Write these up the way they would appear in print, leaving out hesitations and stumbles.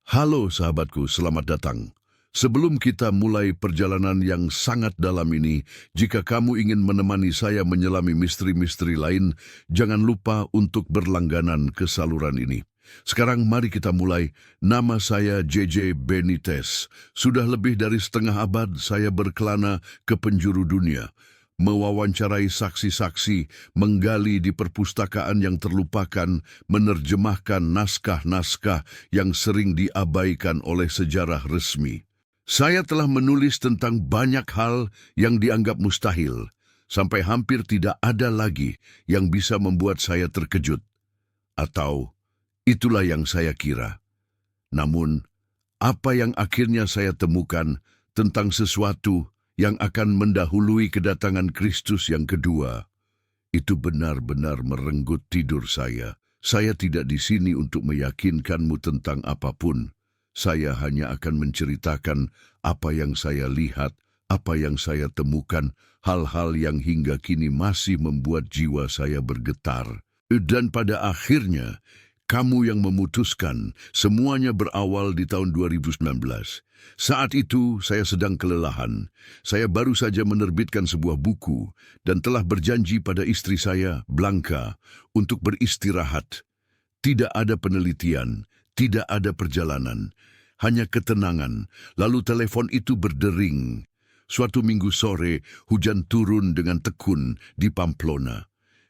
Halo sahabatku, selamat datang. Sebelum kita mulai perjalanan yang sangat dalam ini, jika kamu ingin menemani saya menyelami misteri-misteri lain, jangan lupa untuk berlangganan ke saluran ini. Sekarang mari kita mulai. Nama saya JJ Benitez. Sudah lebih dari setengah abad saya berkelana ke penjuru dunia, mewawancarai saksi-saksi, menggali di perpustakaan yang terlupakan, menerjemahkan naskah-naskah yang sering diabaikan oleh sejarah resmi. Saya telah menulis tentang banyak hal yang dianggap mustahil, sampai hampir tidak ada lagi yang bisa membuat saya terkejut. Atau, itulah yang saya kira. Namun, apa yang akhirnya saya temukan tentang sesuatu yang akan mendahului kedatangan Kristus yang kedua, itu benar-benar merenggut tidur saya. Saya tidak di sini untuk meyakinkanmu tentang apapun. Saya hanya akan menceritakan apa yang saya lihat, apa yang saya temukan, hal-hal yang hingga kini masih membuat jiwa saya bergetar. Dan pada akhirnya, kamu yang memutuskan. Semuanya berawal di tahun 2019. Saat itu, saya sedang kelelahan. Saya baru saja menerbitkan sebuah buku dan telah berjanji pada istri saya, Blanca, untuk beristirahat. Tidak ada penelitian, tidak ada perjalanan, hanya ketenangan. Lalu telepon itu berdering. Suatu minggu sore, hujan turun dengan tekun di Pamplona.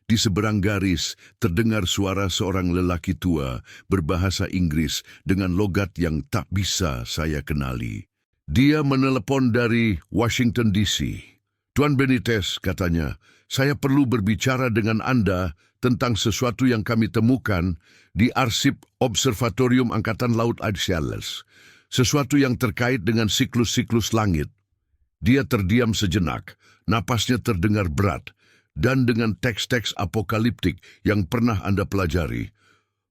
Di seberang garis terdengar suara seorang lelaki tua berbahasa Inggris dengan logat yang tak bisa saya kenali. Dia menelepon dari Washington DC. "Tuan Benitez," katanya, "saya perlu berbicara dengan Anda tentang sesuatu yang kami temukan di arsip Observatorium Angkatan Laut Adsyalas. Sesuatu yang terkait dengan siklus-siklus langit." Dia terdiam sejenak, napasnya terdengar berat. "Dan dengan teks-teks apokaliptik yang pernah Anda pelajari.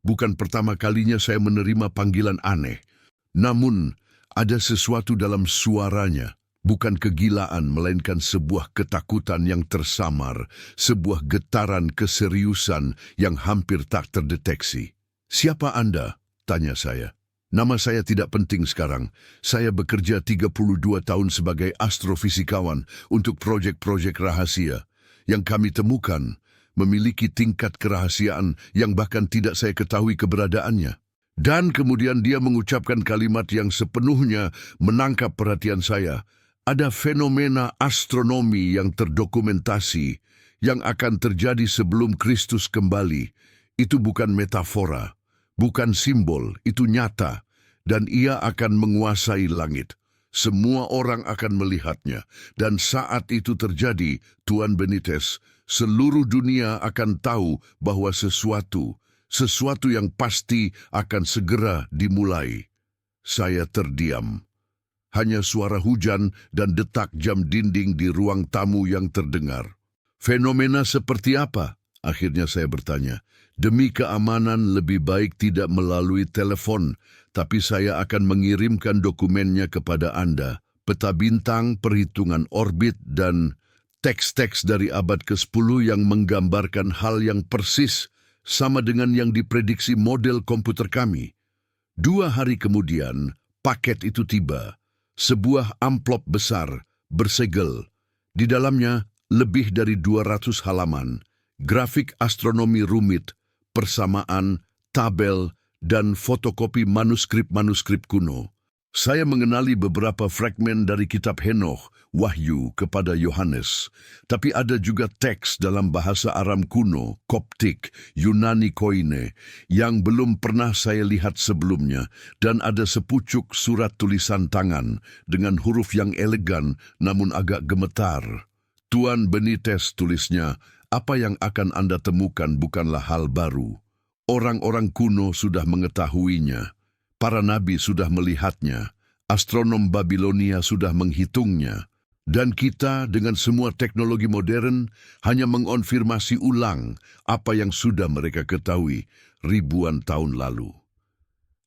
Bukan pertama kalinya saya menerima panggilan aneh. Namun, ada sesuatu dalam suaranya. Bukan kegilaan, melainkan sebuah ketakutan yang tersamar, sebuah getaran keseriusan yang hampir tak terdeteksi." "Siapa Anda?" tanya saya. "Nama saya tidak penting sekarang. Saya bekerja 32 tahun sebagai astrofisikawan untuk proyek-proyek rahasia. Yang kami temukan memiliki tingkat kerahasiaan yang bahkan tidak saya ketahui keberadaannya." Dan kemudian dia mengucapkan kalimat yang sepenuhnya menangkap perhatian saya. "Ada fenomena astronomi yang terdokumentasi yang akan terjadi sebelum Kristus kembali. Itu bukan metafora, bukan simbol, itu nyata. Dan ia akan menguasai langit. Semua orang akan melihatnya. Dan saat itu terjadi, Tuan Benitez, seluruh dunia akan tahu bahwa sesuatu yang pasti akan segera dimulai." Saya terdiam. Hanya suara hujan dan detak jam dinding di ruang tamu yang terdengar. "Fenomena seperti apa?" akhirnya saya bertanya. "Demi keamanan lebih baik tidak melalui telepon, tapi saya akan mengirimkan dokumennya kepada Anda. Peta bintang, perhitungan orbit, dan teks-teks dari abad ke-10 yang menggambarkan hal yang persis sama dengan yang diprediksi model komputer kami." 2 hari kemudian, paket itu tiba. Sebuah amplop besar, bersegel. Di dalamnya lebih dari 200 halaman, grafik astronomi rumit, persamaan, tabel, dan fotokopi manuskrip-manuskrip kuno. Saya mengenali beberapa fragmen dari kitab Henokh, Wahyu kepada Yohanes, tapi ada juga teks dalam bahasa Aram kuno, Koptik, Yunani Koine, yang belum pernah saya lihat sebelumnya, dan ada sepucuk surat tulisan tangan dengan huruf yang elegan namun agak gemetar. "Tuan Benitez," tulisnya, "apa yang akan Anda temukan bukanlah hal baru. Orang-orang kuno sudah mengetahuinya. Para nabi sudah melihatnya. Astronom Babilonia sudah menghitungnya. Dan kita dengan semua teknologi modern hanya mengonfirmasi ulang apa yang sudah mereka ketahui ribuan tahun lalu.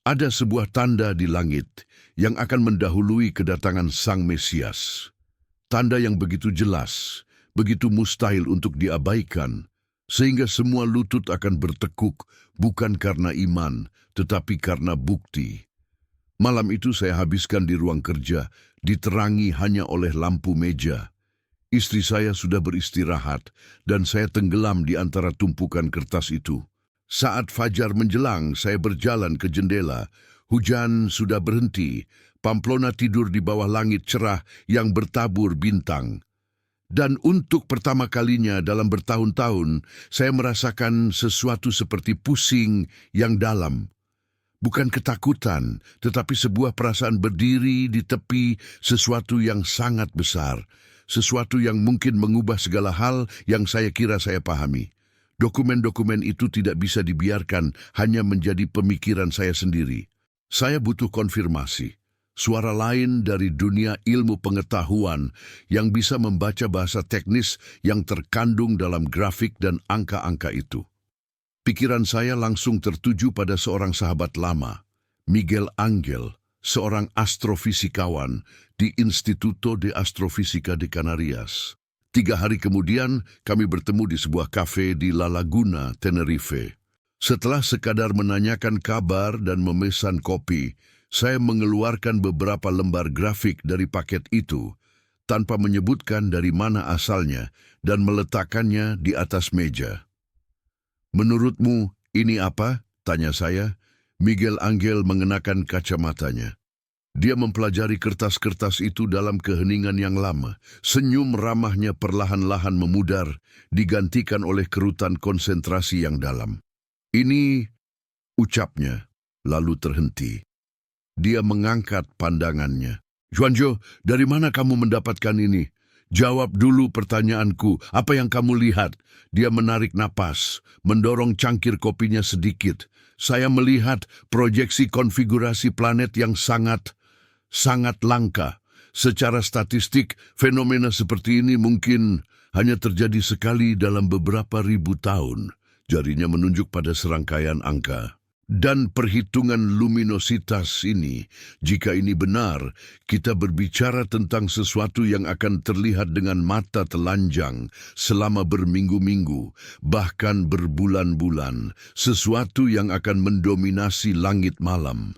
Ada sebuah tanda di langit yang akan mendahului kedatangan Sang Mesias. Tanda yang begitu jelas, begitu mustahil untuk diabaikan, sehingga semua lutut akan bertekuk bukan karena iman, tetapi karena bukti. Malam itu saya habiskan di ruang kerja, diterangi hanya oleh lampu meja. Istri saya sudah beristirahat, dan saya tenggelam di antara tumpukan kertas itu. Saat fajar menjelang, saya berjalan ke jendela. Hujan sudah berhenti. Pamplona tidur di bawah langit cerah yang bertabur bintang. Dan untuk pertama kalinya dalam bertahun-tahun, saya merasakan sesuatu seperti pusing yang dalam. Bukan ketakutan, tetapi sebuah perasaan berdiri di tepi sesuatu yang sangat besar. Sesuatu yang mungkin mengubah segala hal yang saya kira saya pahami. Dokumen-dokumen itu tidak bisa dibiarkan hanya menjadi pemikiran saya sendiri. Saya butuh konfirmasi. Suara lain dari dunia ilmu pengetahuan yang bisa membaca bahasa teknis yang terkandung dalam grafik dan angka-angka itu. Pikiran saya langsung tertuju pada seorang sahabat lama, Miguel Angel, seorang astrofisikawan di Instituto de Astrofísica de Canarias. 3 hari kemudian, kami bertemu di sebuah kafe di La Laguna, Tenerife. Setelah sekadar menanyakan kabar dan memesan kopi, saya mengeluarkan beberapa lembar grafik dari paket itu, tanpa menyebutkan dari mana asalnya, dan meletakkannya di atas meja. "Menurutmu, ini apa?" tanya saya. Miguel Angel mengenakan kacamatanya. Dia mempelajari kertas-kertas itu dalam keheningan yang lama. Senyum ramahnya perlahan-lahan memudar, digantikan oleh kerutan konsentrasi yang dalam. "Ini," ucapnya, lalu terhenti. Dia mengangkat pandangannya. "Juanjo, dari mana kamu mendapatkan ini? Jawab dulu pertanyaanku, apa yang kamu lihat?" Dia menarik napas, mendorong cangkir kopinya sedikit. "Saya melihat proyeksi konfigurasi planet yang sangat langka. Secara statistik, fenomena seperti ini mungkin hanya terjadi sekali dalam beberapa ribu tahun." Jarinya menunjuk pada serangkaian angka. "Dan perhitungan luminositas ini, jika ini benar, kita berbicara tentang sesuatu yang akan terlihat dengan mata telanjang selama berminggu-minggu, bahkan berbulan-bulan, sesuatu yang akan mendominasi langit malam."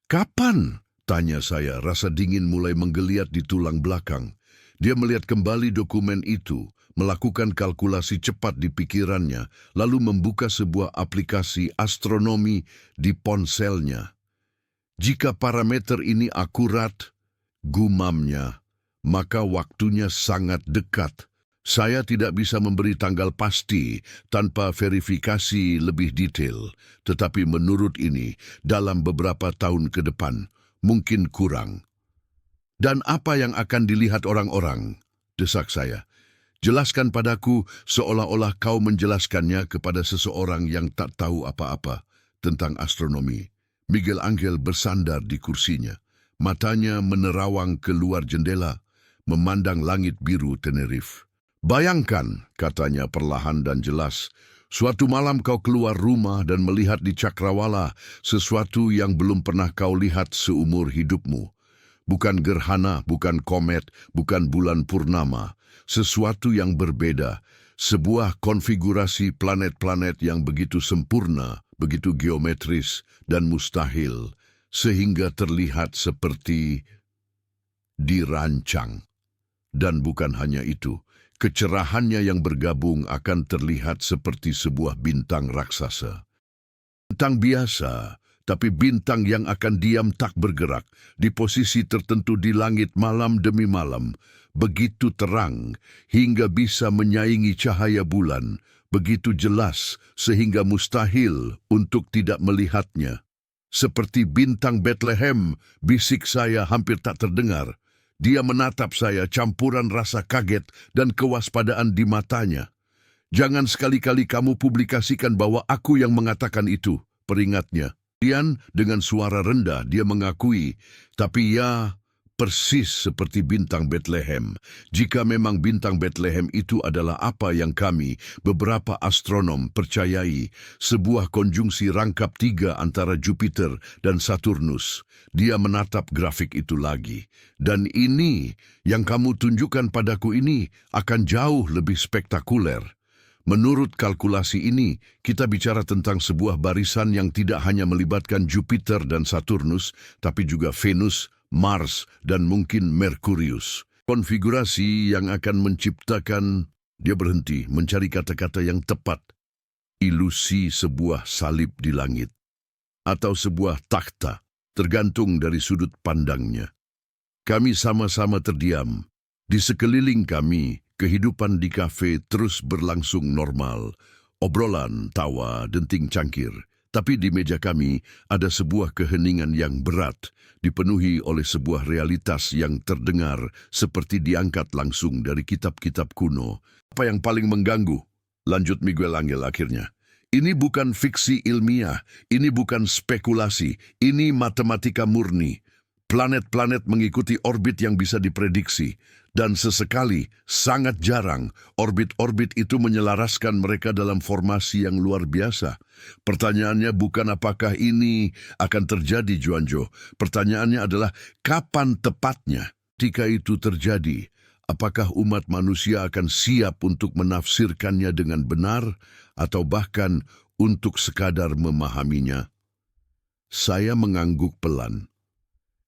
"Kapan?" tanya saya, rasa dingin mulai menggeliat di tulang belakang. Dia melihat kembali dokumen itu, melakukan kalkulasi cepat di pikirannya, lalu membuka sebuah aplikasi astronomi di ponselnya. "Jika parameter ini akurat," gumamnya, "maka waktunya sangat dekat. Saya tidak bisa memberi tanggal pasti tanpa verifikasi lebih detail, tetapi menurut ini, dalam beberapa tahun ke depan, mungkin kurang." "Dan apa yang akan dilihat orang-orang?" desak saya. "Jelaskan padaku seolah-olah kau menjelaskannya kepada seseorang yang tak tahu apa-apa tentang astronomi." Miguel Angel bersandar di kursinya. Matanya menerawang keluar jendela, memandang langit biru Tenerife. "Bayangkan," katanya perlahan dan jelas, "suatu malam kau keluar rumah dan melihat di cakrawala sesuatu yang belum pernah kau lihat seumur hidupmu. Bukan gerhana, bukan komet, bukan bulan purnama. Sesuatu yang berbeda, sebuah konfigurasi planet-planet yang begitu sempurna, begitu geometris dan mustahil, sehingga terlihat seperti dirancang. Dan bukan hanya itu, kecerahannya yang bergabung akan terlihat seperti sebuah bintang raksasa. Bintang biasa, tapi bintang yang akan diam tak bergerak, di posisi tertentu di langit malam demi malam, begitu terang hingga bisa menyaingi cahaya bulan, begitu jelas sehingga mustahil untuk tidak melihatnya. Seperti bintang Bethlehem, bisik saya hampir tak terdengar. Dia menatap saya, campuran rasa kaget dan kewaspadaan di matanya. "Jangan sekali-kali kamu publikasikan bahwa aku yang mengatakan itu," peringatnya. Kemudian dengan suara rendah dia mengakui, "Tapi ya, persis seperti bintang Bethlehem. Jika memang bintang Bethlehem itu adalah apa yang kami, beberapa astronom, percayai, sebuah konjungsi rangkap 3 antara Jupiter dan Saturnus." Dia menatap grafik itu lagi. "Dan ini, yang kamu tunjukkan padaku ini, akan jauh lebih spektakuler. Menurut kalkulasi ini, kita bicara tentang sebuah barisan yang tidak hanya melibatkan Jupiter dan Saturnus, tapi juga Venus, Mars, dan mungkin Merkurius. Konfigurasi yang akan menciptakan, dia berhenti mencari kata-kata yang tepat, ilusi sebuah salib di langit, atau sebuah takhta, tergantung dari sudut pandangnya. Kami sama-sama terdiam. Di sekeliling kami, kehidupan di kafe terus berlangsung normal. Obrolan, tawa, denting cangkir. Tapi di meja kami ada sebuah keheningan yang berat, dipenuhi oleh sebuah realitas yang terdengar seperti diangkat langsung dari kitab-kitab kuno. Apa yang paling mengganggu? Lanjut Miguel Angel akhirnya. Ini bukan fiksi ilmiah, ini bukan spekulasi, ini matematika murni. Planet-planet mengikuti orbit yang bisa diprediksi, dan sesekali, sangat jarang, orbit-orbit itu menyelaraskan mereka dalam formasi yang luar biasa. Pertanyaannya bukan apakah ini akan terjadi, Juanjo. Pertanyaannya adalah kapan tepatnya. Jika itu terjadi, apakah umat manusia akan siap untuk menafsirkannya dengan benar, atau bahkan untuk sekadar memahaminya? Saya mengangguk pelan.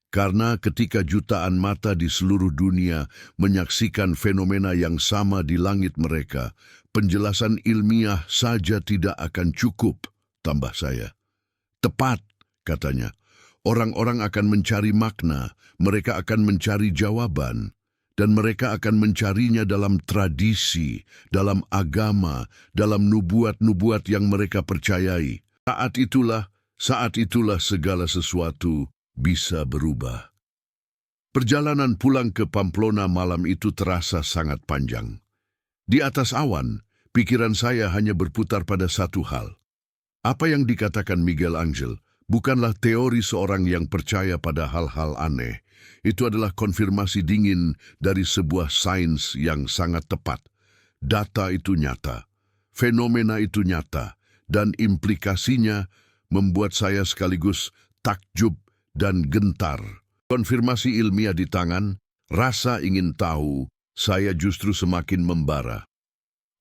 Karena ketika jutaan mata di seluruh dunia menyaksikan fenomena yang sama di langit mereka, penjelasan ilmiah saja tidak akan cukup, tambah saya. Tepat, katanya. Orang-orang akan mencari makna, mereka akan mencari jawaban, dan mereka akan mencarinya dalam tradisi, dalam agama, dalam nubuat-nubuat yang mereka percayai. Saat itulah segala sesuatu bisa berubah. Perjalanan pulang ke Pamplona malam itu terasa sangat panjang. Di atas awan, pikiran saya hanya berputar pada satu hal. Apa yang dikatakan Miguel Angel bukanlah teori seorang yang percaya pada hal-hal aneh. Itu adalah konfirmasi dingin dari sebuah sains yang sangat tepat. Data itu nyata, fenomena itu nyata, dan implikasinya membuat saya sekaligus takjub dan gentar. Konfirmasi ilmiah di tangan, rasa ingin tahu, saya justru semakin membara.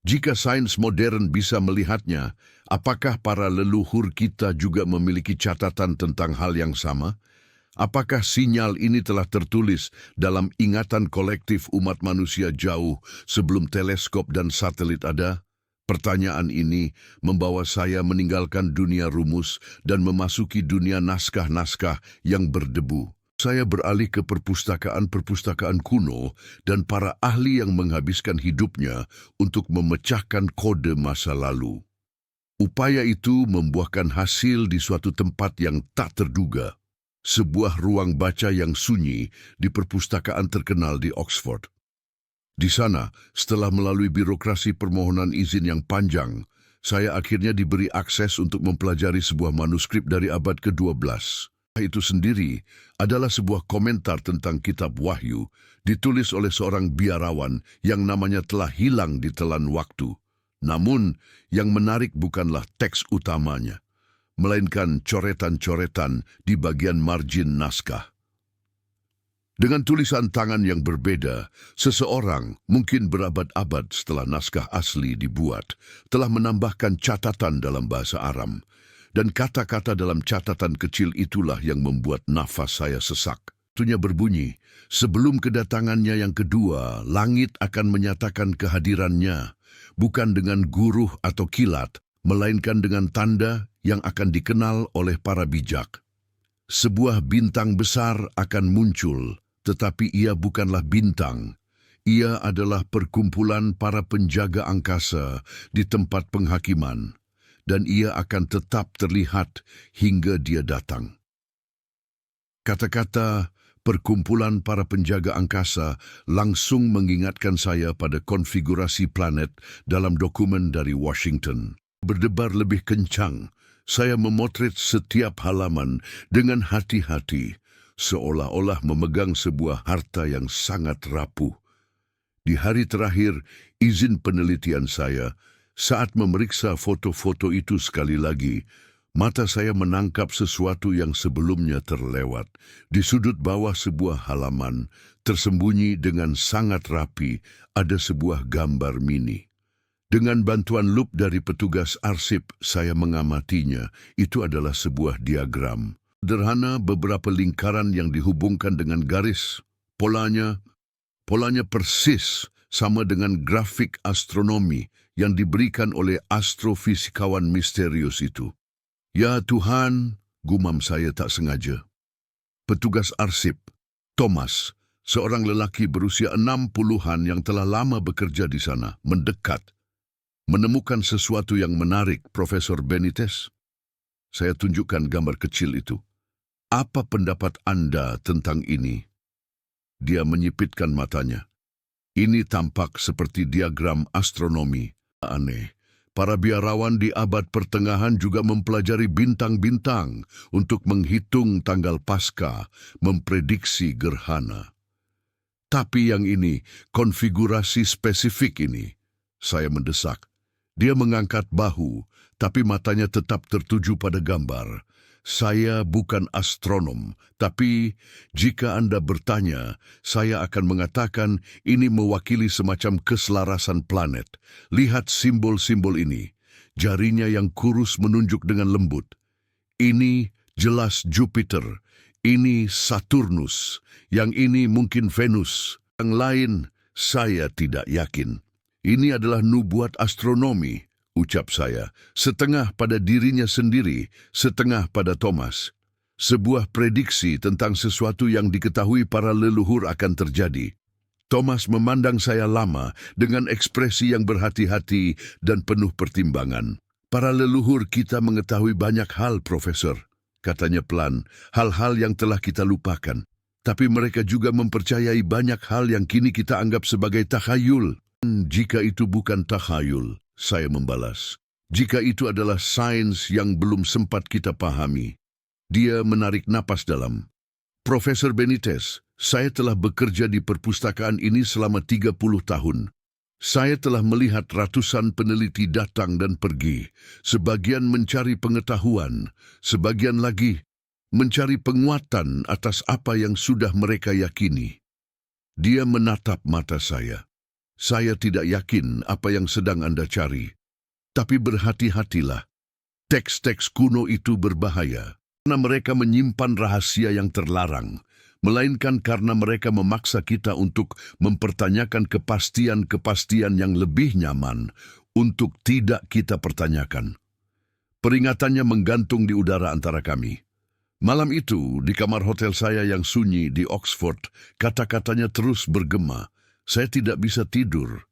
Jika sains modern bisa melihatnya, apakah para leluhur kita juga memiliki catatan tentang hal yang sama? Apakah sinyal ini telah tertulis dalam ingatan kolektif umat manusia jauh sebelum teleskop dan satelit ada? Pertanyaan ini membawa saya meninggalkan dunia rumus dan memasuki dunia naskah-naskah yang berdebu. Saya beralih ke perpustakaan-perpustakaan kuno dan para ahli yang menghabiskan hidupnya untuk memecahkan kode masa lalu. Upaya itu membuahkan hasil di suatu tempat yang tak terduga. Sebuah ruang baca yang sunyi di perpustakaan terkenal di Oxford. Di sana, setelah melalui birokrasi permohonan izin yang panjang, saya akhirnya diberi akses untuk mempelajari sebuah manuskrip dari abad ke-12. Itu sendiri adalah sebuah komentar tentang kitab Wahyu, ditulis oleh seorang biarawan yang namanya telah hilang di telan waktu. Namun, yang menarik bukanlah teks utamanya, melainkan coretan-coretan di bagian margin naskah. Dengan tulisan tangan yang berbeda, seseorang, mungkin berabad-abad setelah naskah asli dibuat, telah menambahkan catatan dalam bahasa Aram. Dan kata-kata dalam catatan kecil itulah yang membuat nafas saya sesak. Itunya berbunyi, sebelum kedatangannya yang kedua, langit akan menyatakan kehadirannya, bukan dengan guruh atau kilat, melainkan dengan tanda yang akan dikenal oleh para bijak. Sebuah bintang besar akan muncul, tetapi ia bukanlah bintang. Ia adalah perkumpulan para penjaga angkasa di tempat penghakiman, dan ia akan tetap terlihat hingga dia datang. Kata-kata perkumpulan para penjaga angkasa langsung mengingatkan saya pada konfigurasi planet dalam dokumen dari Washington. Berdebar lebih kencang, saya memotret setiap halaman dengan hati-hati, seolah-olah memegang sebuah harta yang sangat rapuh. Di hari terakhir izin penelitian saya, saat memeriksa foto-foto itu sekali lagi, mata saya menangkap sesuatu yang sebelumnya terlewat. Di sudut bawah sebuah halaman, tersembunyi dengan sangat rapi, ada sebuah gambar mini. Dengan bantuan lup dari petugas arsip, saya mengamatinya. Itu adalah sebuah diagram. Sederhana, beberapa lingkaran yang dihubungkan dengan garis. Polanya persis sama dengan grafik astronomi yang diberikan oleh astrofisikawan misterius itu. Ya Tuhan, gumam saya tak sengaja. Petugas arsip, Thomas, seorang lelaki berusia 60-an yang telah lama bekerja di sana, mendekat. Menemukan sesuatu yang menarik, Profesor Benitez. Saya tunjukkan gambar kecil itu. Apa pendapat Anda tentang ini? Dia menyipitkan matanya. Ini tampak seperti diagram astronomi. Aneh. Para biarawan di abad pertengahan juga mempelajari bintang-bintang untuk menghitung tanggal Paskah, memprediksi gerhana. Tapi yang ini, konfigurasi spesifik ini, saya mendesak. Dia mengangkat bahu, tapi matanya tetap tertuju pada gambar. Saya bukan astronom, tapi jika Anda bertanya, saya akan mengatakan ini mewakili semacam keselarasan planet. Lihat simbol-simbol ini. Jarinya yang kurus menunjuk dengan lembut. Ini jelas Jupiter. Ini Saturnus. Yang ini mungkin Venus. Yang lain, saya tidak yakin. Ini adalah nubuat astronomi, ucap saya, setengah pada dirinya sendiri, setengah pada Thomas. Sebuah prediksi tentang sesuatu yang diketahui para leluhur akan terjadi. Thomas memandang saya lama dengan ekspresi yang berhati-hati dan penuh pertimbangan. Para leluhur kita mengetahui banyak hal, Profesor, katanya pelan, hal-hal yang telah kita lupakan. Tapi mereka juga mempercayai banyak hal yang kini kita anggap sebagai takhayul. Jika itu bukan takhayul, saya membalas. Jika itu adalah sains yang belum sempat kita pahami. Dia menarik napas dalam. Profesor Benitez, saya telah bekerja di perpustakaan ini selama 30 tahun. Saya telah melihat ratusan peneliti datang dan pergi. Sebagian mencari pengetahuan, sebagian lagi mencari penguatan atas apa yang sudah mereka yakini. Dia menatap mata saya. Saya tidak yakin apa yang sedang Anda cari. Tapi berhati-hatilah. Teks-teks kuno itu berbahaya. Karena mereka menyimpan rahasia yang terlarang. Melainkan karena mereka memaksa kita untuk mempertanyakan kepastian-kepastian yang lebih nyaman untuk tidak kita pertanyakan. Peringatannya menggantung di udara antara kami. Malam itu, di kamar hotel saya yang sunyi di Oxford, kata-katanya terus bergema. Saya tidak bisa tidur.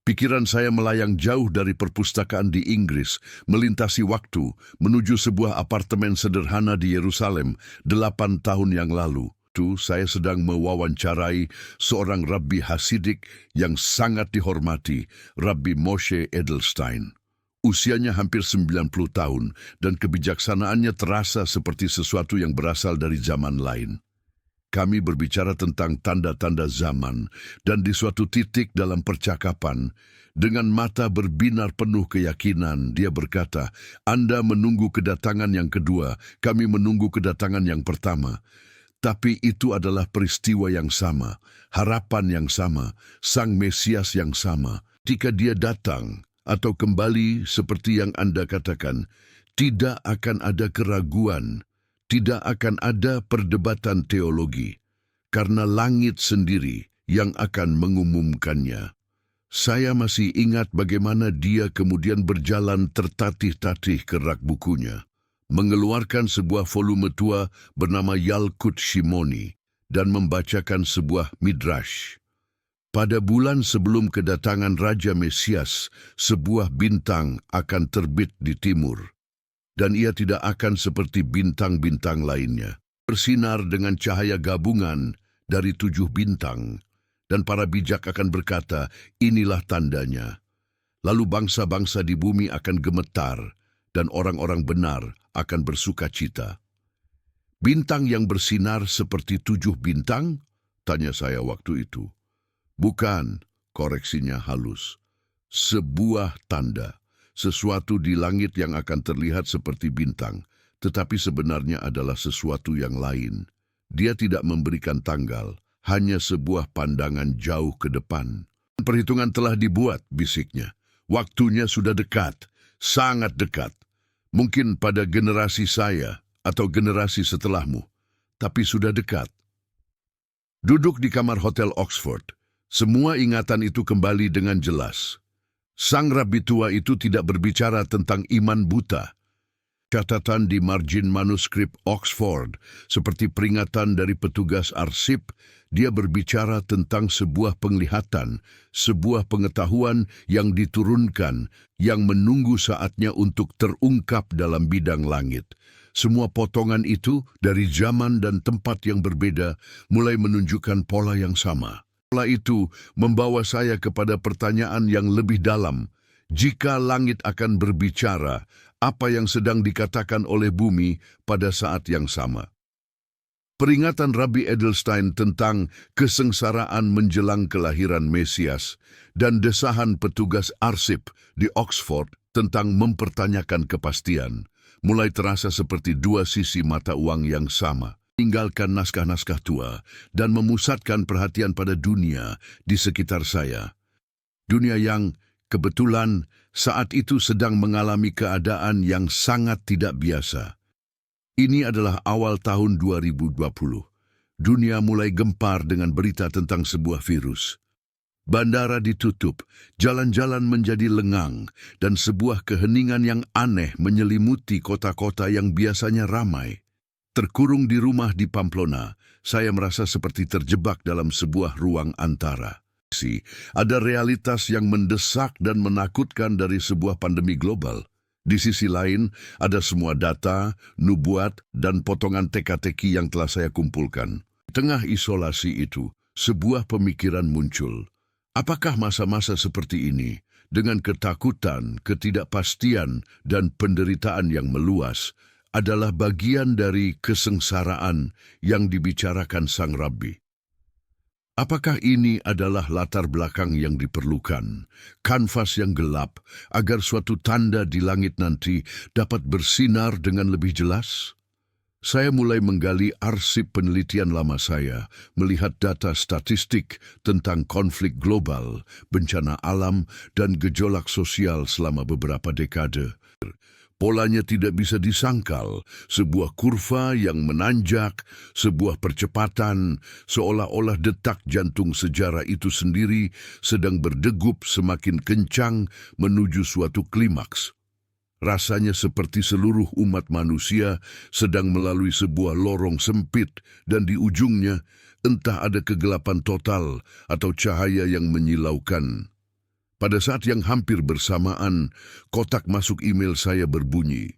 Pikiran saya melayang jauh dari perpustakaan di Inggris, melintasi waktu, menuju sebuah apartemen sederhana di Yerusalem 8 tahun yang lalu. Itu saya sedang mewawancarai seorang Rabbi Hasidik yang sangat dihormati, Rabbi Moshe Edelstein. Usianya hampir 90 tahun dan kebijaksanaannya terasa seperti sesuatu yang berasal dari zaman lain. Kami berbicara tentang tanda-tanda zaman, dan di suatu titik dalam percakapan, dengan mata berbinar penuh keyakinan, dia berkata, Anda menunggu kedatangan yang kedua, kami menunggu kedatangan yang pertama. Tapi itu adalah peristiwa yang sama, harapan yang sama, Sang Mesias yang sama. Jika dia datang atau kembali seperti yang Anda katakan, tidak akan ada keraguan. Tidak akan ada perdebatan teologi, karena langit sendiri yang akan mengumumkannya. Saya masih ingat bagaimana dia kemudian berjalan tertatih-tatih ke rak bukunya, mengeluarkan sebuah volume tua bernama Yalkut Shimoni, dan membacakan sebuah midrash. Pada bulan sebelum kedatangan Raja Mesias, sebuah bintang akan terbit di timur. Dan ia tidak akan seperti bintang-bintang lainnya. Bersinar dengan cahaya gabungan dari 7 bintang. Dan para bijak akan berkata, inilah tandanya. Lalu bangsa-bangsa di bumi akan gemetar, dan orang-orang benar akan bersuka cita. Bintang yang bersinar seperti 7 bintang? Tanya saya waktu itu. Bukan, koreksinya halus. Sebuah tanda. Sesuatu di langit yang akan terlihat seperti bintang, tetapi sebenarnya adalah sesuatu yang lain. Dia tidak memberikan tanggal, hanya sebuah pandangan jauh ke depan. Perhitungan telah dibuat, bisiknya. Waktunya sudah dekat, sangat dekat. Mungkin pada generasi saya atau generasi setelahmu, tapi sudah dekat. Duduk di kamar hotel Oxford, semua ingatan itu kembali dengan jelas. Sang rabi tua itu tidak berbicara tentang iman buta. Catatan di margin manuskrip Oxford, seperti peringatan dari petugas arsip, dia berbicara tentang sebuah penglihatan, sebuah pengetahuan yang diturunkan, yang menunggu saatnya untuk terungkap dalam bidang langit. Semua potongan itu dari zaman dan tempat yang berbeda mulai menunjukkan pola yang sama. Pola itu membawa saya kepada pertanyaan yang lebih dalam. Jika langit akan berbicara, apa yang sedang dikatakan oleh bumi pada saat yang sama? Peringatan Rabbi Edelstein tentang kesengsaraan menjelang kelahiran Mesias dan desahan petugas arsip di Oxford tentang mempertanyakan kepastian mulai terasa seperti dua sisi mata uang yang sama. Tinggalkan naskah-naskah tua dan memusatkan perhatian pada dunia di sekitar saya. Dunia yang kebetulan saat itu sedang mengalami keadaan yang sangat tidak biasa. Ini adalah awal tahun 2020. Dunia mulai gempar dengan berita tentang sebuah virus. Bandara ditutup, jalan-jalan menjadi lengang, dan sebuah keheningan yang aneh menyelimuti kota-kota yang biasanya ramai. Terkurung di rumah di Pamplona, saya merasa seperti terjebak dalam sebuah ruang antara. Ada realitas yang mendesak dan menakutkan dari sebuah pandemi global. Di sisi lain, ada semua data, nubuat, dan potongan teka-teki yang telah saya kumpulkan. Di tengah isolasi itu, sebuah pemikiran muncul. Apakah masa-masa seperti ini, dengan ketakutan, ketidakpastian, dan penderitaan yang meluas, adalah bagian dari kesengsaraan yang dibicarakan Sang Rabbi? Apakah ini adalah latar belakang yang diperlukan, kanvas yang gelap, agar suatu tanda di langit nanti dapat bersinar dengan lebih jelas? Saya mulai menggali arsip penelitian lama saya, melihat data statistik tentang konflik global, bencana alam, dan gejolak sosial selama beberapa dekade. Polanya tidak bisa disangkal, sebuah kurva yang menanjak, sebuah percepatan, seolah-olah detak jantung sejarah itu sendiri sedang berdegup semakin kencang menuju suatu klimaks. Rasanya seperti seluruh umat manusia sedang melalui sebuah lorong sempit dan di ujungnya entah ada kegelapan total atau cahaya yang menyilaukan. Pada saat yang hampir bersamaan, kotak masuk email saya berbunyi.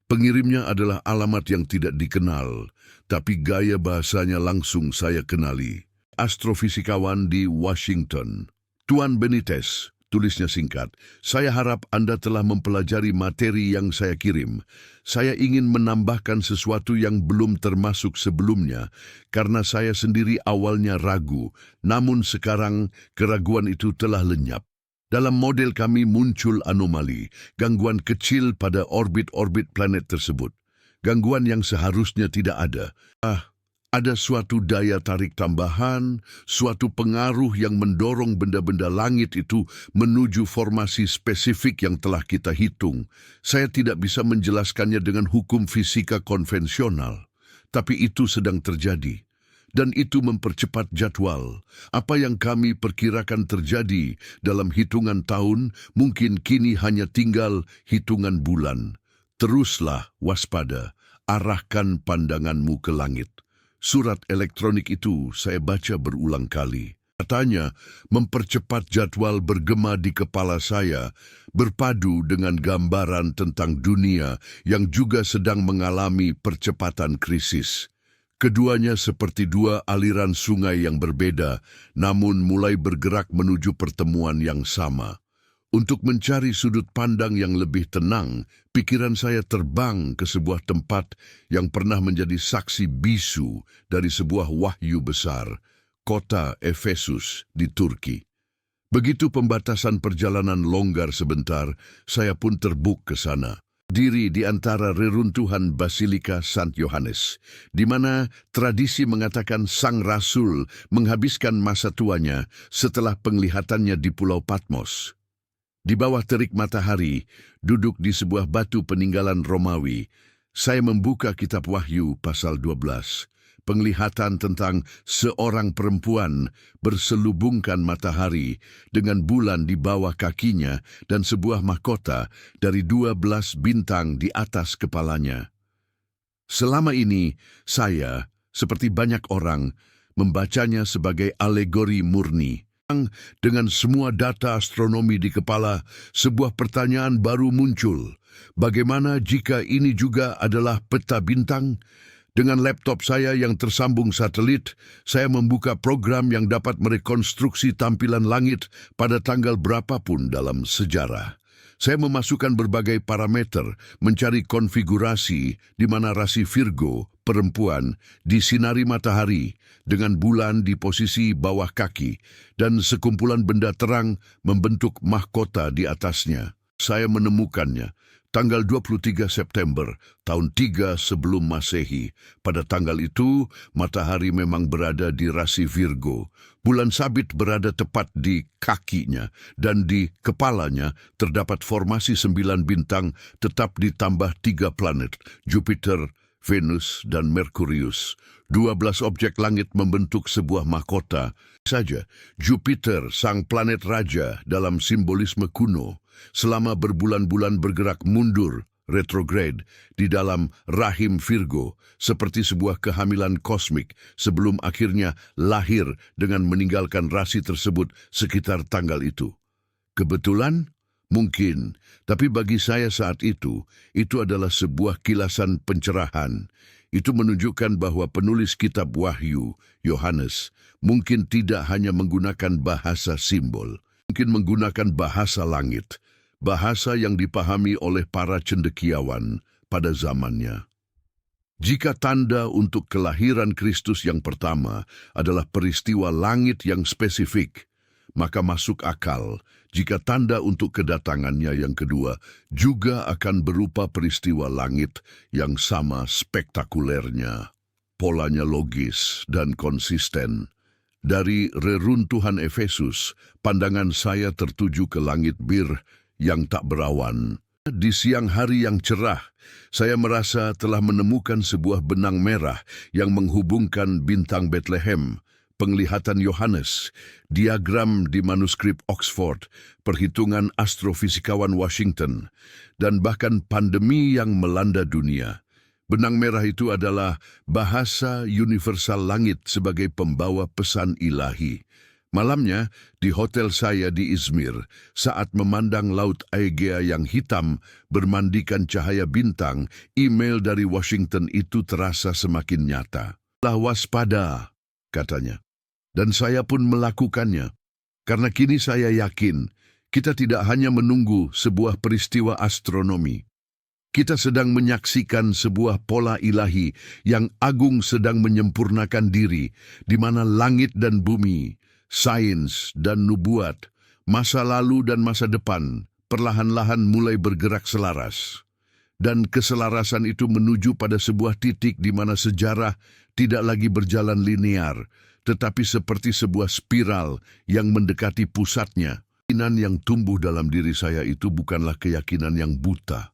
Pengirimnya adalah alamat yang tidak dikenal, tapi gaya bahasanya langsung saya kenali. Astrofisikawan di Washington. Tuan Benitez, tulisnya singkat. Saya harap Anda telah mempelajari materi yang saya kirim. Saya ingin menambahkan sesuatu yang belum termasuk sebelumnya, karena saya sendiri awalnya ragu, namun sekarang keraguan itu telah lenyap. Dalam model kami muncul anomali, gangguan kecil pada orbit-orbit planet tersebut. Gangguan yang seharusnya tidak ada. Ada suatu daya tarik tambahan, suatu pengaruh yang mendorong benda-benda langit itu menuju formasi spesifik yang telah kita hitung. Saya tidak bisa menjelaskannya dengan hukum fisika konvensional, tapi itu sedang terjadi. Dan itu mempercepat jadwal. Apa yang kami perkirakan terjadi dalam hitungan tahun mungkin kini hanya tinggal hitungan bulan. Teruslah waspada, arahkan pandanganmu ke langit. Surat elektronik itu saya baca berulang kali. Katanya, mempercepat jadwal bergema di kepala saya, berpadu dengan gambaran tentang dunia yang juga sedang mengalami percepatan krisis. Keduanya seperti dua aliran sungai yang berbeda, namun mulai bergerak menuju pertemuan yang sama. Untuk mencari sudut pandang yang lebih tenang, pikiran saya terbang ke sebuah tempat yang pernah menjadi saksi bisu dari sebuah wahyu besar, kota Efesus di Turki. Begitu pembatasan perjalanan longgar sebentar, saya pun terbuk ke sana. Diri di antara reruntuhan Basilika Sant Yohanes, di mana tradisi mengatakan Sang Rasul menghabiskan masa tuanya setelah penglihatannya di Pulau Patmos. Di bawah terik matahari, duduk di sebuah batu peninggalan Romawi, saya membuka kitab Wahyu pasal 12. Penglihatan tentang seorang perempuan berselubungkan matahari dengan bulan di bawah kakinya dan sebuah mahkota dari 12 bintang di atas kepalanya. Selama ini, saya, seperti banyak orang, membacanya sebagai alegori murni. Dengan semua data astronomi di kepala, sebuah pertanyaan baru muncul. Bagaimana jika ini juga adalah peta bintang? Dengan laptop saya yang tersambung satelit, saya membuka program yang dapat merekonstruksi tampilan langit pada tanggal berapapun dalam sejarah. Saya memasukkan berbagai parameter, mencari konfigurasi di mana rasi Virgo, perempuan, disinari matahari dengan bulan di posisi bawah kaki dan sekumpulan benda terang membentuk mahkota di atasnya. Saya menemukannya tanggal 23 September tahun 3 sebelum Masehi. Pada tanggal itu, matahari memang berada di rasi Virgo. Bulan sabit berada tepat di kakinya, dan di kepalanya terdapat formasi 9 bintang tetap ditambah 3 planet, Jupiter, Venus, dan Merkurius. 12 objek langit membentuk sebuah mahkota. Saja, Jupiter, sang planet raja dalam simbolisme kuno, selama berbulan-bulan bergerak mundur, retrograde, di dalam rahim Virgo, seperti sebuah kehamilan kosmik sebelum akhirnya lahir dengan meninggalkan rasi tersebut sekitar tanggal itu. Kebetulan? Mungkin, tapi bagi saya saat itu adalah sebuah kilasan pencerahan. Itu menunjukkan bahwa penulis kitab Wahyu, Yohanes, mungkin tidak hanya menggunakan bahasa simbol, mungkin menggunakan bahasa langit, bahasa yang dipahami oleh para cendekiawan pada zamannya. Jika tanda untuk kelahiran Kristus yang pertama adalah peristiwa langit yang spesifik, maka masuk akal jika tanda untuk kedatangannya yang kedua juga akan berupa peristiwa langit yang sama spektakulernya. Polanya logis dan konsisten. Dari reruntuhan Efesus, pandangan saya tertuju ke langit bir yang tak berawan. Di siang hari yang cerah, saya merasa telah menemukan sebuah benang merah yang menghubungkan bintang Bethlehem, penglihatan Yohanes, diagram di manuskrip Oxford, perhitungan astrofisikawan Washington, dan bahkan pandemi yang melanda dunia. Benang merah itu adalah bahasa universal langit sebagai pembawa pesan ilahi. Malamnya, di hotel saya di Izmir, saat memandang Laut Aegea yang hitam bermandikan cahaya bintang, email dari Washington itu terasa semakin nyata. "Lah waspada," katanya. Dan saya pun melakukannya. Karena kini saya yakin, kita tidak hanya menunggu sebuah peristiwa astronomi. Kita sedang menyaksikan sebuah pola ilahi yang agung sedang menyempurnakan diri, di mana langit dan bumi, sains dan nubuat, masa lalu dan masa depan, perlahan-lahan mulai bergerak selaras. Dan keselarasan itu menuju pada sebuah titik di mana sejarah tidak lagi berjalan linear, tetapi seperti sebuah spiral yang mendekati pusatnya. Keyakinan yang tumbuh dalam diri saya itu bukanlah keyakinan yang buta.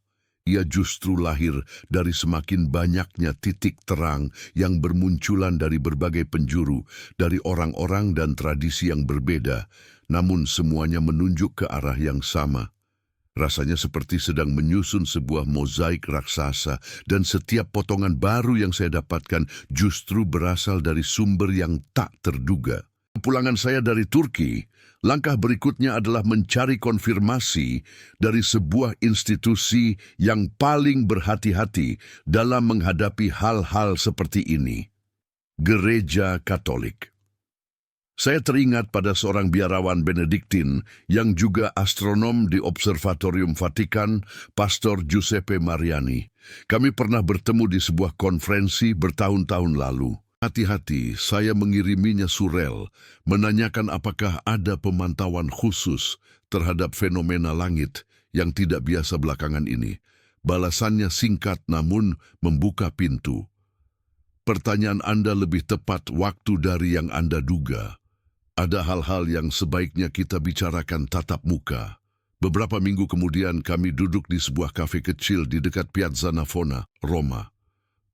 Ia justru lahir dari semakin banyaknya titik terang yang bermunculan dari berbagai penjuru, dari orang-orang dan tradisi yang berbeda, namun semuanya menunjuk ke arah yang sama. Rasanya seperti sedang menyusun sebuah mozaik raksasa, dan setiap potongan baru yang saya dapatkan justru berasal dari sumber yang tak terduga. Kepulangan saya dari Turki, langkah berikutnya adalah mencari konfirmasi dari sebuah institusi yang paling berhati-hati dalam menghadapi hal-hal seperti ini. Gereja Katolik. Saya teringat pada seorang biarawan Benediktin yang juga astronom di Observatorium Vatikan, Pastor Giuseppe Mariani. Kami pernah bertemu di sebuah konferensi bertahun-tahun lalu. Hati-hati, saya mengiriminya surel, menanyakan apakah ada pemantauan khusus terhadap fenomena langit yang tidak biasa belakangan ini. Balasannya singkat namun membuka pintu. Pertanyaan Anda lebih tepat waktu dari yang Anda duga. Ada hal-hal yang sebaiknya kita bicarakan tatap muka. Beberapa minggu kemudian kami duduk di sebuah kafe kecil di dekat Piazza Navona, Roma.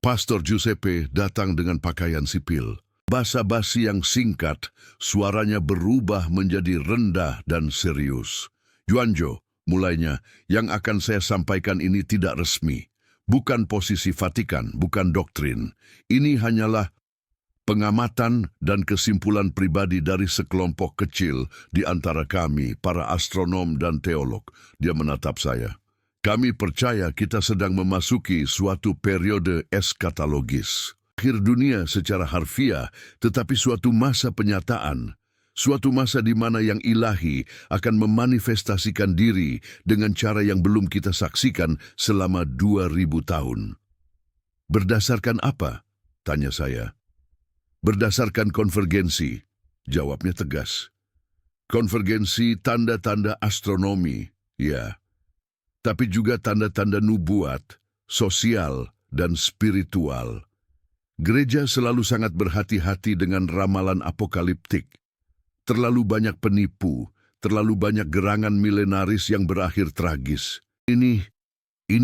Pastor Giuseppe datang dengan pakaian sipil. Basa-basi yang singkat, suaranya berubah menjadi rendah dan serius. Juanjo, mulainya, yang akan saya sampaikan ini tidak resmi. Bukan posisi Vatikan, bukan doktrin. Ini hanyalah pengamatan dan kesimpulan pribadi dari sekelompok kecil di antara kami, para astronom dan teolog. Dia menatap saya. Kami percaya kita sedang memasuki suatu periode eskatologis. Akhir dunia secara harfiah, tetapi suatu masa penyataan. Suatu masa di mana yang ilahi akan memanifestasikan diri dengan cara yang belum kita saksikan selama 2000 tahun. Berdasarkan apa? Tanya saya. Berdasarkan konvergensi, jawabnya tegas. Konvergensi tanda-tanda astronomi, ya. Tapi juga tanda-tanda nubuat, sosial, dan spiritual. Gereja selalu sangat berhati-hati dengan ramalan apokaliptik. Terlalu banyak penipu, terlalu banyak gerangan milenaris yang berakhir tragis. Ini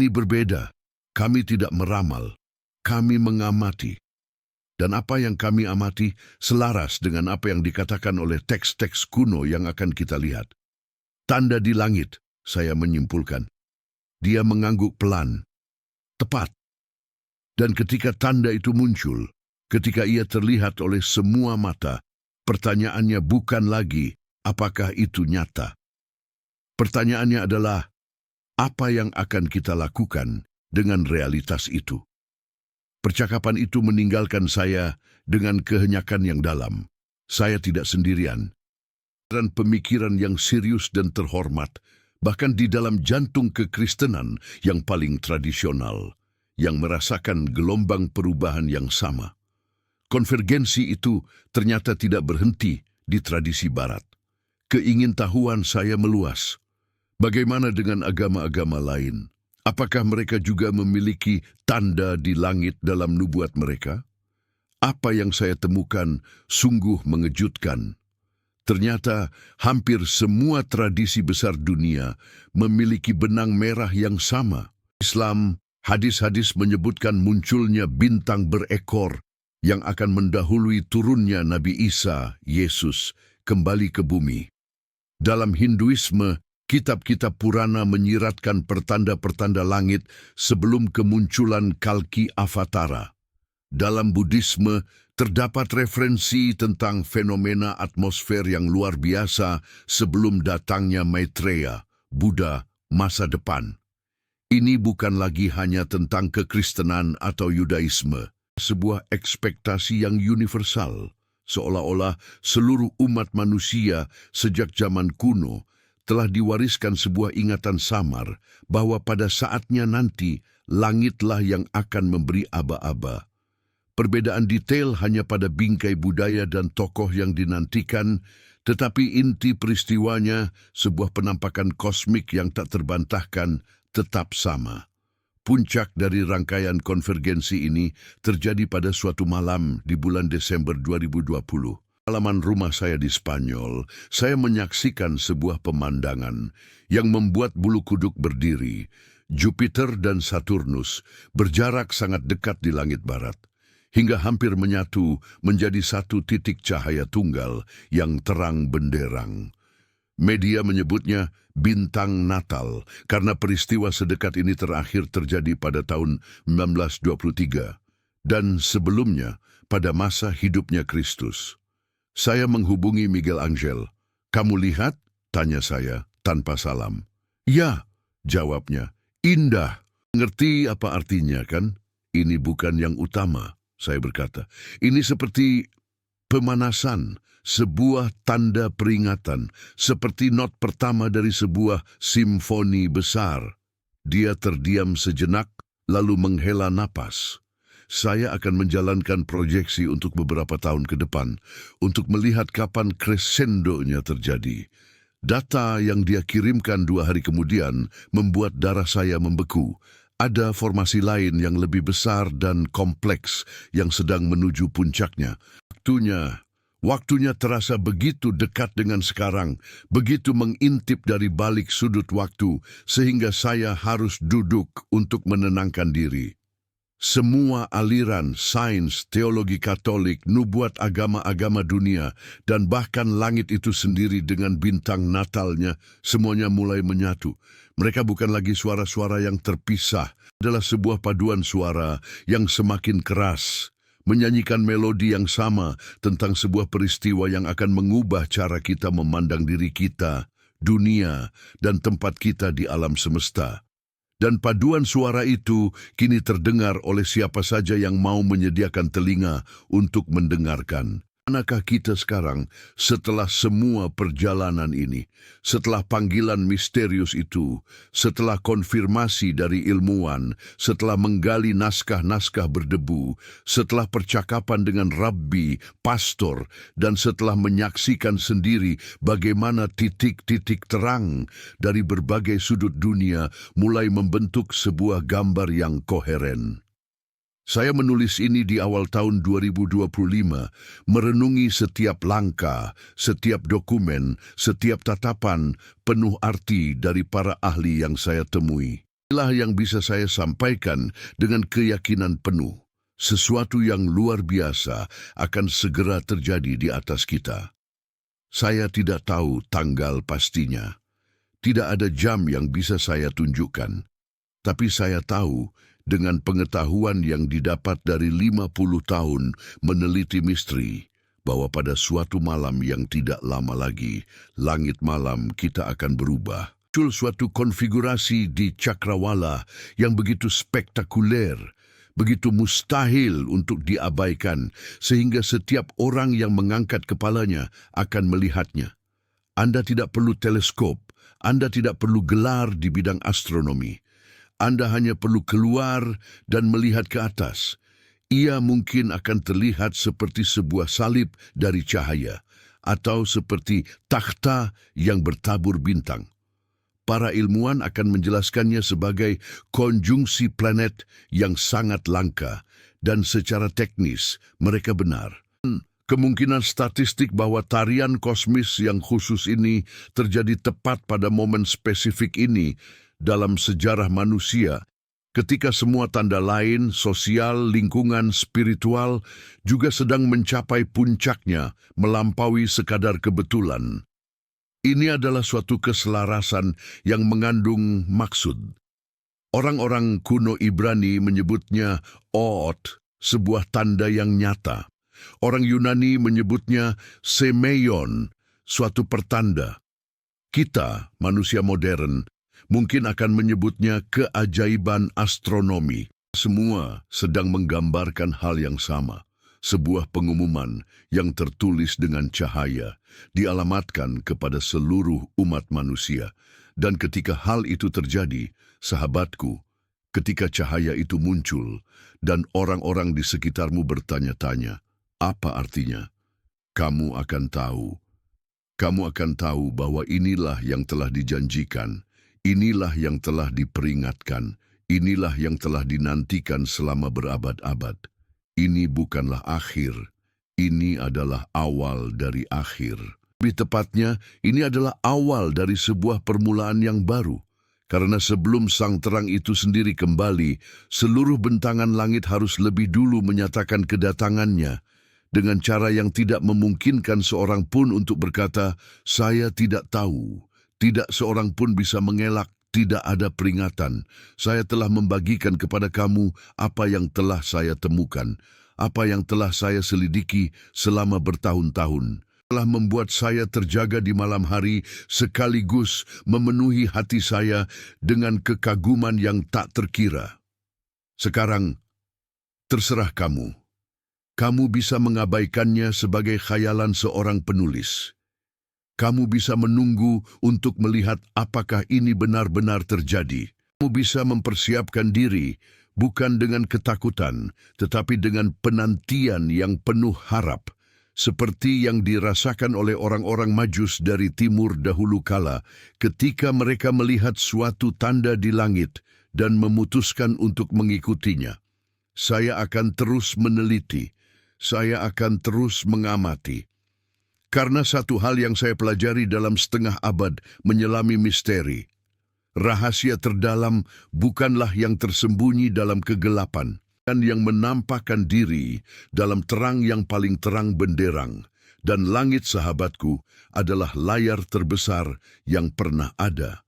berbeda. Kami tidak meramal, kami mengamati. Dan apa yang kami amati selaras dengan apa yang dikatakan oleh teks-teks kuno yang akan kita lihat. Tanda di langit, saya menyimpulkan. Dia mengangguk pelan, tepat. Dan ketika tanda itu muncul, ketika ia terlihat oleh semua mata, pertanyaannya bukan lagi apakah itu nyata. Pertanyaannya adalah apa yang akan kita lakukan dengan realitas itu. Percakapan itu meninggalkan saya dengan kehenyakan yang dalam. Saya tidak sendirian. Dan pemikiran yang serius dan terhormat, bahkan di dalam jantung kekristenan yang paling tradisional, yang merasakan gelombang perubahan yang sama. Konvergensi itu ternyata tidak berhenti di tradisi barat. Keingintahuan saya meluas. Bagaimana dengan agama-agama lain? Apakah mereka juga memiliki tanda di langit dalam nubuat mereka? Apa yang saya temukan sungguh mengejutkan. Ternyata hampir semua tradisi besar dunia memiliki benang merah yang sama. Islam, hadis-hadis menyebutkan munculnya bintang berekor yang akan mendahului turunnya Nabi Isa, Yesus, kembali ke bumi. Dalam Hinduisme, kitab-kitab Purana menyiratkan pertanda-pertanda langit sebelum kemunculan Kalki Avatara. Dalam Buddhisme, terdapat referensi tentang fenomena atmosfer yang luar biasa sebelum datangnya Maitreya, Buddha, masa depan. Ini bukan lagi hanya tentang kekristenan atau Yudaisme, sebuah ekspektasi yang universal, seolah-olah seluruh umat manusia sejak zaman kuno telah diwariskan sebuah ingatan samar bahwa pada saatnya nanti langitlah yang akan memberi aba-aba. Perbedaan detail hanya pada bingkai budaya dan tokoh yang dinantikan, tetapi inti peristiwanya, sebuah penampakan kosmik yang tak terbantahkan, tetap sama. Puncak dari rangkaian konvergensi ini terjadi pada suatu malam di bulan Desember 2020. Halaman rumah saya di Spanyol, saya menyaksikan sebuah pemandangan yang membuat bulu kuduk berdiri. Jupiter dan Saturnus berjarak sangat dekat di langit barat, hingga hampir menyatu menjadi satu titik cahaya tunggal yang terang benderang. Media menyebutnya bintang Natal karena peristiwa sedekat ini terakhir terjadi pada tahun 1923 dan sebelumnya pada masa hidupnya Kristus. Saya menghubungi Miguel Angel. "Kamu lihat?" tanya saya tanpa salam. "Ya," jawabnya. "Indah." "Ngerti apa artinya kan?" "Ini bukan yang utama," saya berkata. "Ini seperti pemanasan, sebuah tanda peringatan, seperti not pertama dari sebuah simfoni besar." Dia terdiam sejenak, lalu menghela napas. "Saya akan menjalankan proyeksi untuk beberapa tahun ke depan, untuk melihat kapan crescendonya terjadi. Data yang dia kirimkan 2 hari kemudian membuat darah saya membeku. Ada formasi lain yang lebih besar dan kompleks yang sedang menuju puncaknya. Waktunya terasa begitu dekat dengan sekarang, begitu mengintip dari balik sudut waktu, sehingga saya harus duduk untuk menenangkan diri. Semua aliran, sains, teologi Katolik, nubuat agama-agama dunia, dan bahkan langit itu sendiri dengan bintang Natalnya, semuanya mulai menyatu. Mereka bukan lagi suara-suara yang terpisah, adalah sebuah paduan suara yang semakin keras, menyanyikan melodi yang sama tentang sebuah peristiwa yang akan mengubah cara kita memandang diri kita, dunia, dan tempat kita di alam semesta. Dan paduan suara itu kini terdengar oleh siapa saja yang mau menyediakan telinga untuk mendengarkan. Manakah kita sekarang setelah semua perjalanan ini, setelah panggilan misterius itu, setelah konfirmasi dari ilmuwan, setelah menggali naskah-naskah berdebu, setelah percakapan dengan rabbi, pastor, dan setelah menyaksikan sendiri bagaimana titik-titik terang dari berbagai sudut dunia mulai membentuk sebuah gambar yang koheren. Saya menulis ini di awal tahun 2025, merenungi setiap langkah, setiap dokumen, setiap tatapan penuh arti dari para ahli yang saya temui. Inilah yang bisa saya sampaikan dengan keyakinan penuh. Sesuatu yang luar biasa akan segera terjadi di atas kita. Saya tidak tahu tanggal pastinya. Tidak ada jam yang bisa saya tunjukkan. Tapi saya tahu, dengan pengetahuan yang didapat dari 50 tahun meneliti misteri, bahwa pada suatu malam yang tidak lama lagi, langit malam kita akan berubah. Muncul suatu konfigurasi di cakrawala yang begitu spektakuler, begitu mustahil untuk diabaikan, sehingga setiap orang yang mengangkat kepalanya akan melihatnya. Anda tidak perlu teleskop, Anda tidak perlu gelar di bidang astronomi. Anda hanya perlu keluar dan melihat ke atas. Ia mungkin akan terlihat seperti sebuah salib dari cahaya, atau seperti takhta yang bertabur bintang. Para ilmuwan akan menjelaskannya sebagai konjungsi planet yang sangat langka, dan secara teknis mereka benar. Kemungkinan statistik bahwa tarian kosmis yang khusus ini terjadi tepat pada momen spesifik ini dalam sejarah manusia, ketika semua tanda lain, sosial, lingkungan, spiritual, juga sedang mencapai puncaknya, melampaui sekadar kebetulan. Ini adalah suatu keselarasan yang mengandung maksud. Orang-orang kuno Ibrani menyebutnya Oot, sebuah tanda yang nyata. Orang Yunani menyebutnya semeion, suatu pertanda. Kita, manusia modern, mungkin akan menyebutnya keajaiban astronomi. Semua sedang menggambarkan hal yang sama. Sebuah pengumuman yang tertulis dengan cahaya, dialamatkan kepada seluruh umat manusia. Dan ketika hal itu terjadi, sahabatku, ketika cahaya itu muncul, dan orang-orang di sekitarmu bertanya-tanya, apa artinya? Kamu akan tahu. Kamu akan tahu bahwa inilah yang telah dijanjikan. Inilah yang telah diperingatkan, inilah yang telah dinantikan selama berabad-abad. Ini bukanlah akhir, ini adalah awal dari akhir. Lebih tepatnya, ini adalah awal dari sebuah permulaan yang baru. Karena sebelum sang terang itu sendiri kembali, seluruh bentangan langit harus lebih dulu menyatakan kedatangannya, dengan cara yang tidak memungkinkan seorang pun untuk berkata, "Saya tidak tahu." Tidak seorang pun bisa mengelak, tidak ada peringatan. Saya telah membagikan kepada kamu apa yang telah saya temukan, apa yang telah saya selidiki selama bertahun-tahun. Telah membuat saya terjaga di malam hari, sekaligus memenuhi hati saya dengan kekaguman yang tak terkira. Sekarang, terserah kamu. Kamu bisa mengabaikannya sebagai khayalan seorang penulis. Kamu bisa menunggu untuk melihat apakah ini benar-benar terjadi. Kamu bisa mempersiapkan diri, bukan dengan ketakutan, tetapi dengan penantian yang penuh harap, seperti yang dirasakan oleh orang-orang Majus dari timur dahulu kala, ketika mereka melihat suatu tanda di langit dan memutuskan untuk mengikutinya. Saya akan terus meneliti, saya akan terus mengamati. Karena satu hal yang saya pelajari dalam setengah abad menyelami misteri. Rahasia terdalam bukanlah yang tersembunyi dalam kegelapan, dan yang menampakkan diri dalam terang yang paling terang benderang. Dan langit, sahabatku, adalah layar terbesar yang pernah ada.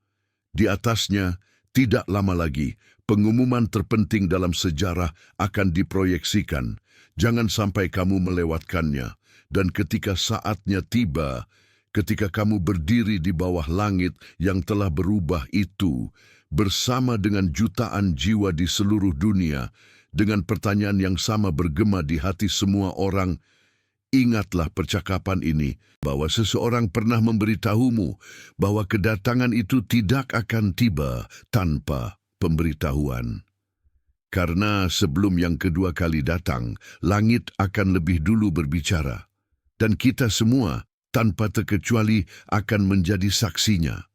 Di atasnya, tidak lama lagi, pengumuman terpenting dalam sejarah akan diproyeksikan. Jangan sampai kamu melewatkannya. Dan ketika saatnya tiba, ketika kamu berdiri di bawah langit yang telah berubah itu, bersama dengan jutaan jiwa di seluruh dunia, dengan pertanyaan yang sama bergema di hati semua orang, ingatlah percakapan ini, bahwa seseorang pernah memberitahumu bahwa kedatangan itu tidak akan tiba tanpa pemberitahuan. Karena sebelum yang kedua kali datang, langit akan lebih dulu berbicara. Dan kita semua, tanpa terkecuali, akan menjadi saksinya.